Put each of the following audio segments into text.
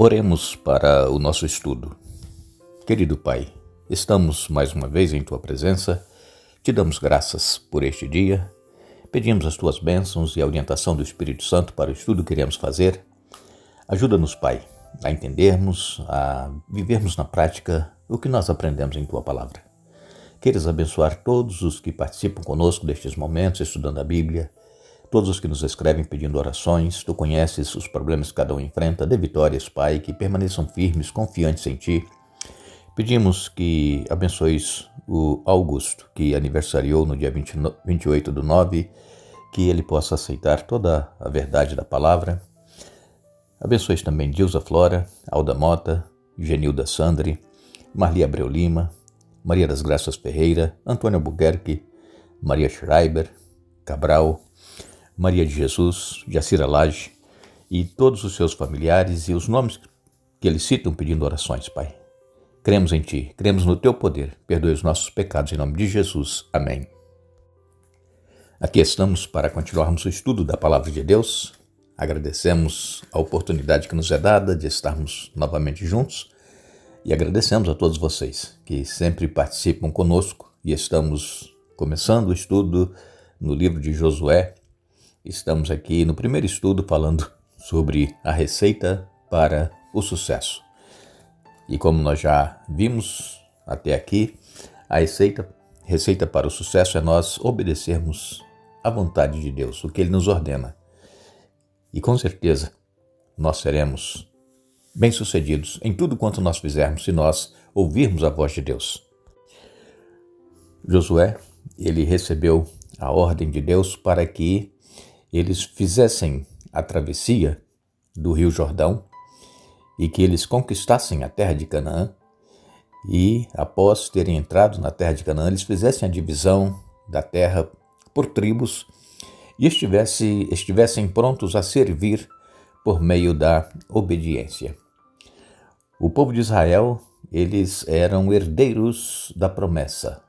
Oremos para o nosso estudo. Querido Pai, estamos mais uma vez em Tua presença, te damos graças por este dia, pedimos as Tuas bênçãos e a orientação do Espírito Santo para o estudo que iremos fazer. Ajuda-nos, Pai, a entendermos, a vivermos na prática o que nós aprendemos em Tua Palavra. Queiras abençoar todos os que participam conosco destes momentos, estudando a Bíblia, todos os que nos escrevem pedindo orações. Tu conheces os problemas que cada um enfrenta. Dê vitórias, Pai, que permaneçam firmes, confiantes em Ti. Pedimos que abençoes o Augusto, que aniversariou no dia 28/9, que ele possa aceitar toda a verdade da palavra. Abençoes também Dilza Flora, Alda Mota, Genilda Sandri, Marli Abreu Lima, Maria das Graças Ferreira, Antônio Albuquerque, Maria Schreiber, Cabral, Maria de Jesus, Jacira Lage e todos os seus familiares e os nomes que eles citam pedindo orações, Pai. Cremos em Ti, cremos no Teu poder. Perdoe os nossos pecados em nome de Jesus. Amém. Aqui estamos para continuarmos o estudo da Palavra de Deus. Agradecemos a oportunidade que nos é dada de estarmos novamente juntos e agradecemos a todos vocês que sempre participam conosco e estamos começando o estudo no livro de Josué. Estamos aqui no primeiro estudo falando sobre a receita para o sucesso. E como nós já vimos até aqui, a receita para o sucesso é nós obedecermos à vontade de Deus, o que Ele nos ordena. E com certeza nós seremos bem-sucedidos em tudo quanto nós fizermos se nós ouvirmos a voz de Deus. Josué, ele recebeu a ordem de Deus para que eles fizessem a travessia do Rio Jordão e que eles conquistassem a terra de Canaã e, após terem entrado na terra de Canaã, eles fizessem a divisão da terra por tribos e estivessem prontos a servir por meio da obediência. O povo de Israel, eles eram herdeiros da promessa.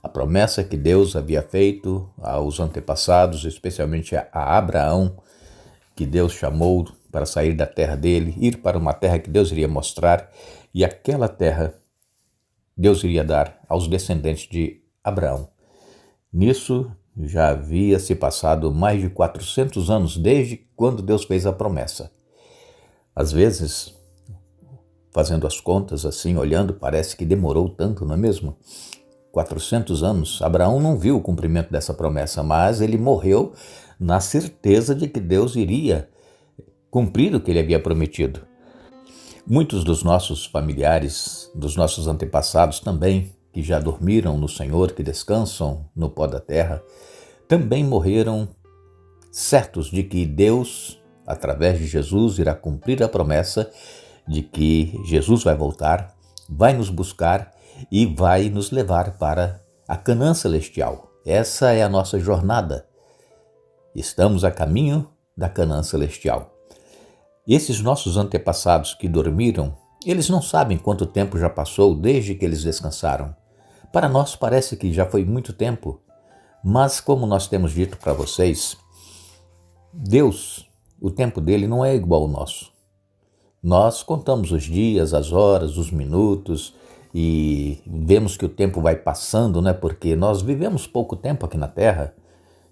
A promessa que Deus havia feito aos antepassados, especialmente a Abraão, que Deus chamou para sair da terra dele, ir para uma terra que Deus iria mostrar, e aquela terra Deus iria dar aos descendentes de Abraão. Nisso já havia se passado mais de 400 anos desde quando Deus fez a promessa. Às vezes, fazendo as contas assim, olhando, parece que demorou tanto, não é mesmo? 400 anos, Abraão não viu o cumprimento dessa promessa, mas ele morreu na certeza de que Deus iria cumprir o que ele havia prometido. Muitos dos nossos familiares, dos nossos antepassados também, que já dormiram no Senhor, que descansam no pó da terra, também morreram certos de que Deus, através de Jesus, irá cumprir a promessa de que Jesus vai voltar, vai nos buscar e vai nos levar para a Canaã celestial. Essa é a nossa jornada. Estamos a caminho da Canaã celestial. Esses nossos antepassados que dormiram, eles não sabem quanto tempo já passou desde que eles descansaram. Para nós parece que já foi muito tempo, mas como nós temos dito para vocês, Deus, o tempo dele não é igual ao nosso. Nós contamos os dias, as horas, os minutos e vemos que o tempo vai passando, né? Porque nós vivemos pouco tempo aqui na Terra,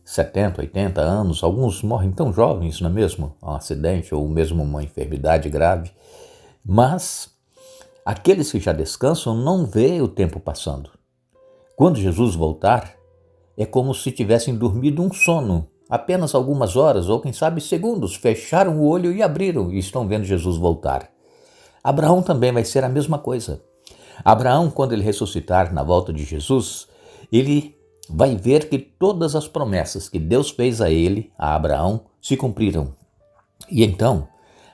70, 80 anos, alguns morrem tão jovens, não é mesmo? Um acidente ou mesmo uma enfermidade grave. Mas aqueles que já descansam não veem o tempo passando. Quando Jesus voltar, é como se tivessem dormido um sono, apenas algumas horas ou quem sabe segundos, fecharam o olho e abriram e estão vendo Jesus voltar. Abraão também vai ser a mesma coisa. Abraão, quando ele ressuscitar na volta de Jesus, ele vai ver que todas as promessas que Deus fez a ele, a Abraão, se cumpriram. E então,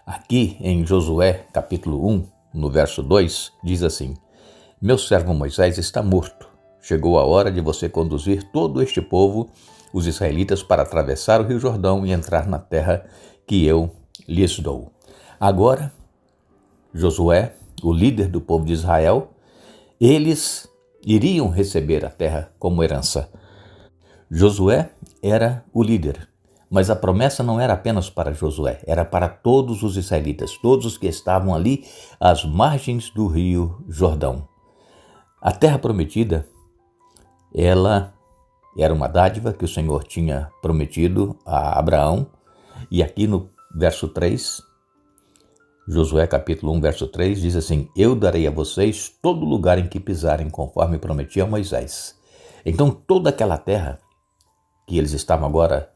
aqui em Josué, capítulo 1, no verso 2, diz assim: Meu servo Moisés está morto. Chegou a hora de você conduzir todo este povo, os israelitas, para atravessar o Rio Jordão e entrar na terra que eu lhes dou. Agora, Josué, o líder do povo de Israel, eles iriam receber a terra como herança. Josué era o líder, Mas a promessa não era apenas para Josué, era para todos os israelitas, todos os que estavam ali às margens do rio Jordão. A terra prometida, ela era uma dádiva que o Senhor tinha prometido a Abraão. E aqui no verso 3, Josué capítulo 1, verso 3, diz assim: eu darei a vocês todo lugar em que pisarem, conforme prometi a Moisés. Então toda aquela terra que eles estavam agora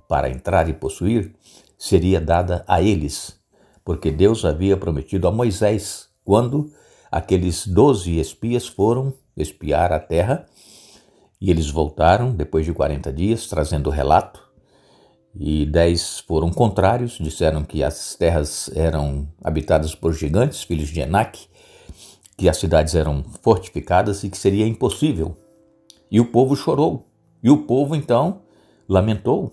para entrar e possuir, seria dada a eles, porque Deus havia prometido a Moisés, quando aqueles 12 espias foram espiar a terra, e eles voltaram depois de 40 dias, trazendo o relato, e 10 foram contrários, disseram que as terras eram habitadas por gigantes, filhos de Enaque, que as cidades eram fortificadas e que seria impossível. E o povo chorou, e o povo então lamentou.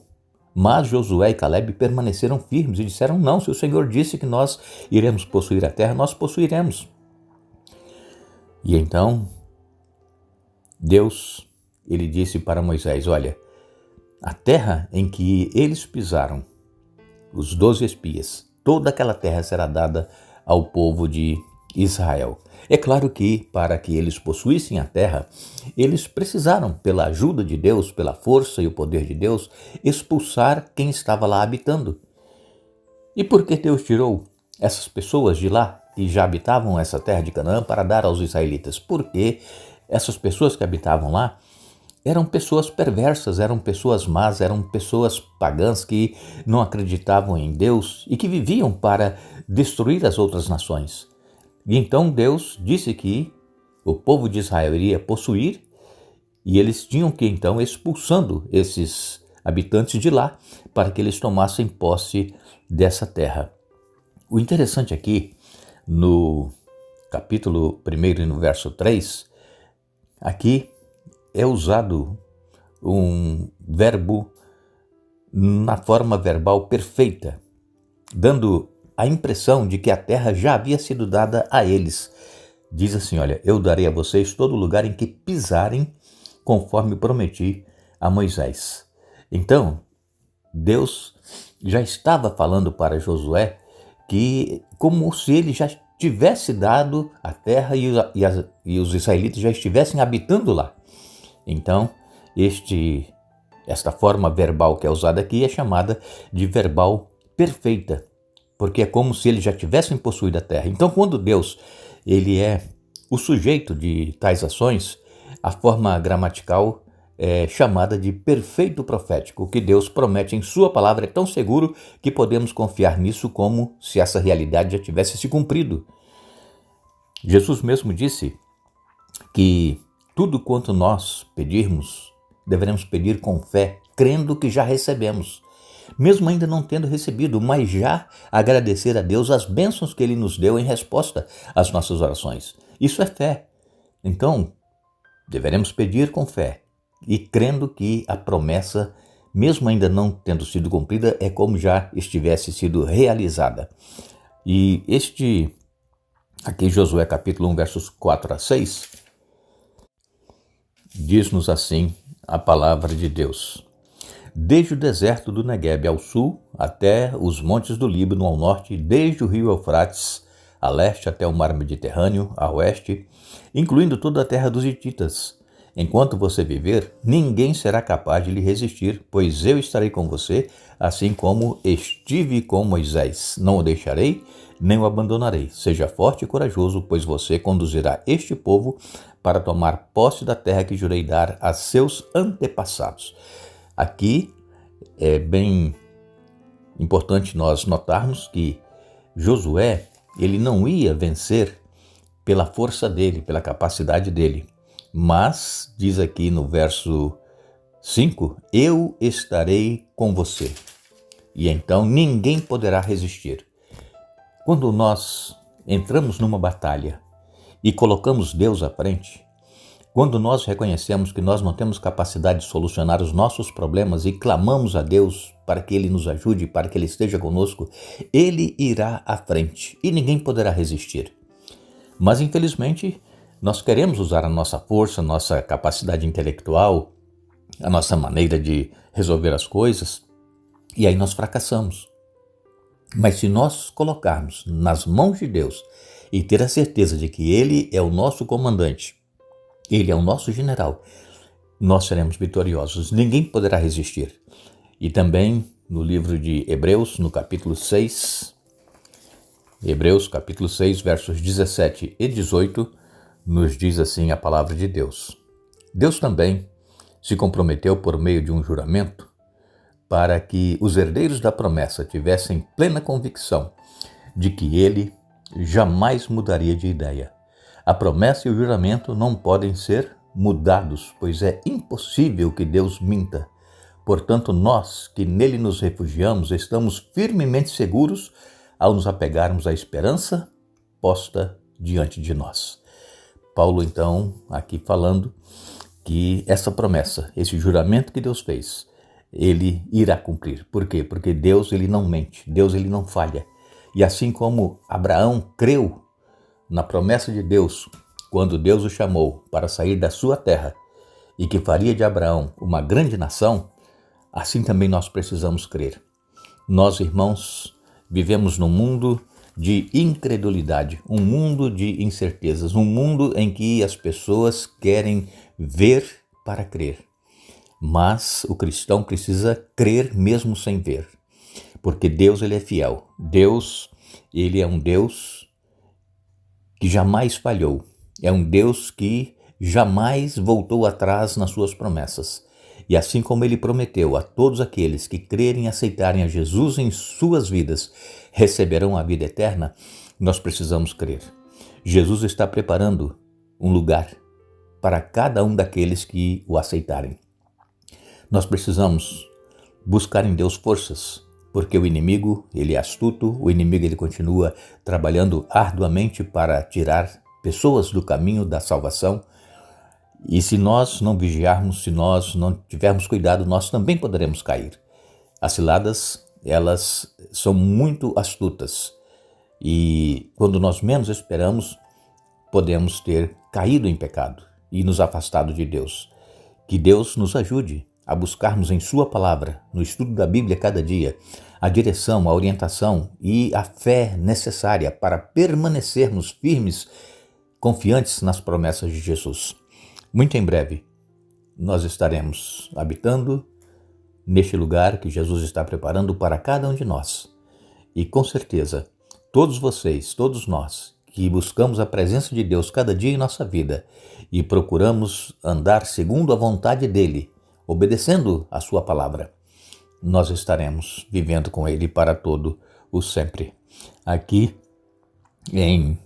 Mas Josué e Calebe permaneceram firmes e disseram: não, se o Senhor disse que nós iremos possuir a terra, nós possuiremos. E então Deus, ele disse para Moisés: olha, a terra em que eles pisaram, os 12 espias, toda aquela terra será dada ao povo de Israel. É claro que para que eles possuíssem a terra, eles precisaram, pela ajuda de Deus, pela força e o poder de Deus, expulsar quem estava lá habitando. E por que Deus tirou essas pessoas de lá, que já habitavam essa terra de Canaã, para dar aos israelitas? Porque essas pessoas que habitavam lá eram pessoas perversas, eram pessoas más, eram pessoas pagãs que não acreditavam em Deus e que viviam para destruir as outras nações. E então Deus disse que o povo de Israel iria possuir, e eles tinham que então expulsando esses habitantes de lá para que eles tomassem posse dessa terra. O interessante aqui, no capítulo 1 e no verso 3, aqui é usado um verbo na forma verbal perfeita, dando a impressão de que a terra já havia sido dada a eles. Diz assim, olha, eu darei a vocês todo lugar em que pisarem, conforme prometi a Moisés. Então, Deus já estava falando para Josué que como se ele já tivesse dado a terra e os israelitas já estivessem habitando lá. Então, esta forma verbal que é usada aqui é chamada de verbal perfeita, porque é como se eles já tivessem possuído a terra. Então, quando Deus ele é o sujeito de tais ações, a forma gramatical é chamada de perfeito profético. O que Deus promete em sua palavra é tão seguro que podemos confiar nisso como se essa realidade já tivesse se cumprido. Jesus mesmo disse que tudo quanto nós pedirmos, devemos pedir com fé, crendo que já recebemos. Mesmo ainda não tendo recebido, mas já agradecer a Deus as bênçãos que Ele nos deu em resposta às nossas orações. Isso é fé. Então, deveremos pedir com fé e crendo que a promessa, mesmo ainda não tendo sido cumprida, é como já estivesse sido realizada. E aqui Josué capítulo 1, versos 4 a 6, diz-nos assim a palavra de Deus: desde o deserto do Neguebe ao sul, até os montes do Líbano ao norte, desde o rio Eufrates a leste até o mar Mediterrâneo a oeste, incluindo toda a terra dos hititas. Enquanto você viver, ninguém será capaz de lhe resistir, pois eu estarei com você, assim como estive com Moisés. Não o deixarei, nem o abandonarei. Seja forte e corajoso, pois você conduzirá este povo para tomar posse da terra que jurei dar a seus antepassados. Aqui é bem importante nós notarmos que Josué, ele não ia vencer pela força dele, pela capacidade dele, mas diz aqui no verso 5, eu estarei com você, e então ninguém poderá resistir. Quando nós entramos numa batalha e colocamos Deus à frente, quando nós reconhecemos que nós não temos capacidade de solucionar os nossos problemas e clamamos a Deus para que Ele nos ajude, para que Ele esteja conosco, Ele irá à frente e ninguém poderá resistir. Mas, infelizmente, nós queremos usar a nossa força, a nossa capacidade intelectual, a nossa maneira de resolver as coisas, E aí nós fracassamos. Mas se nós colocarmos nas mãos de Deus e ter a certeza de que Ele é o nosso comandante, Ele é o nosso general, nós seremos vitoriosos. Ninguém poderá resistir. E também no livro de Hebreus, no capítulo 6, Hebreus capítulo 6, versos 17 e 18, nos diz assim a palavra de Deus. Deus também se comprometeu por meio de um juramento para que os herdeiros da promessa tivessem plena convicção de que ele jamais mudaria de ideia. A promessa e o juramento não podem ser mudados, pois é impossível que Deus minta. Portanto, nós que nele nos refugiamos, estamos firmemente seguros ao nos apegarmos à esperança posta diante de nós. Paulo, então, aqui falando que essa promessa, esse juramento que Deus fez, ele irá cumprir. Por quê? Porque Deus, ele não mente, Deus, ele não falha. E assim como Abraão creu na promessa de Deus, quando Deus o chamou para sair da sua terra e que faria de Abraão uma grande nação, assim também nós precisamos crer. Nós, irmãos, vivemos num mundo de incredulidade, um mundo de incertezas, um mundo em que as pessoas querem ver para crer. Mas o cristão precisa crer mesmo sem ver, porque Deus, ele é fiel. Deus, ele é um Deus que jamais falhou. É um Deus que jamais voltou atrás nas suas promessas. E assim como ele prometeu a todos aqueles que crerem e aceitarem a Jesus em suas vidas, receberão a vida eterna, nós precisamos crer. Jesus está preparando um lugar para cada um daqueles que o aceitarem. Nós precisamos buscar em Deus forças, porque o inimigo, ele é astuto, o inimigo, ele continua trabalhando arduamente para tirar pessoas do caminho da salvação. E se nós não vigiarmos, se nós não tivermos cuidado, nós também poderemos cair. As ciladas, elas são muito astutas. E quando nós menos esperamos, podemos ter caído em pecado e nos afastado de Deus. Que Deus nos ajude a buscarmos em sua palavra, no estudo da Bíblia cada dia, a direção, a orientação e a fé necessária para permanecermos firmes, confiantes nas promessas de Jesus. Muito em breve, nós estaremos habitando neste lugar que Jesus está preparando para cada um de nós. E com certeza, todos vocês, todos nós, que buscamos a presença de Deus cada dia em nossa vida e procuramos andar segundo a vontade dEle, obedecendo a sua palavra, nós estaremos vivendo com Ele para todo o sempre. Aqui em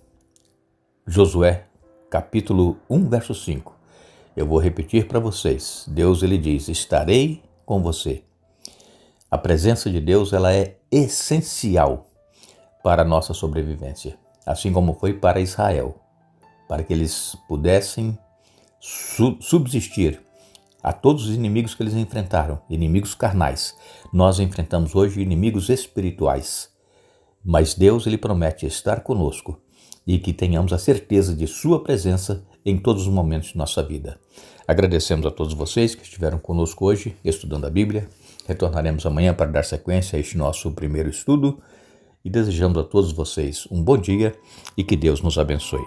Josué, capítulo 1, verso 5, eu vou repetir para vocês. Deus, ele diz, estarei com você. A presença de Deus, ela é essencial para a nossa sobrevivência, assim como foi para Israel, para que eles pudessem subsistir a todos os inimigos que eles enfrentaram, inimigos carnais. Nós enfrentamos hoje inimigos espirituais, mas Deus, ele promete estar conosco e que tenhamos a certeza de sua presença em todos os momentos de nossa vida. Agradecemos a todos vocês que estiveram conosco hoje estudando a Bíblia. Retornaremos amanhã para dar sequência a este nosso primeiro estudo e desejamos a todos vocês um bom dia e que Deus nos abençoe.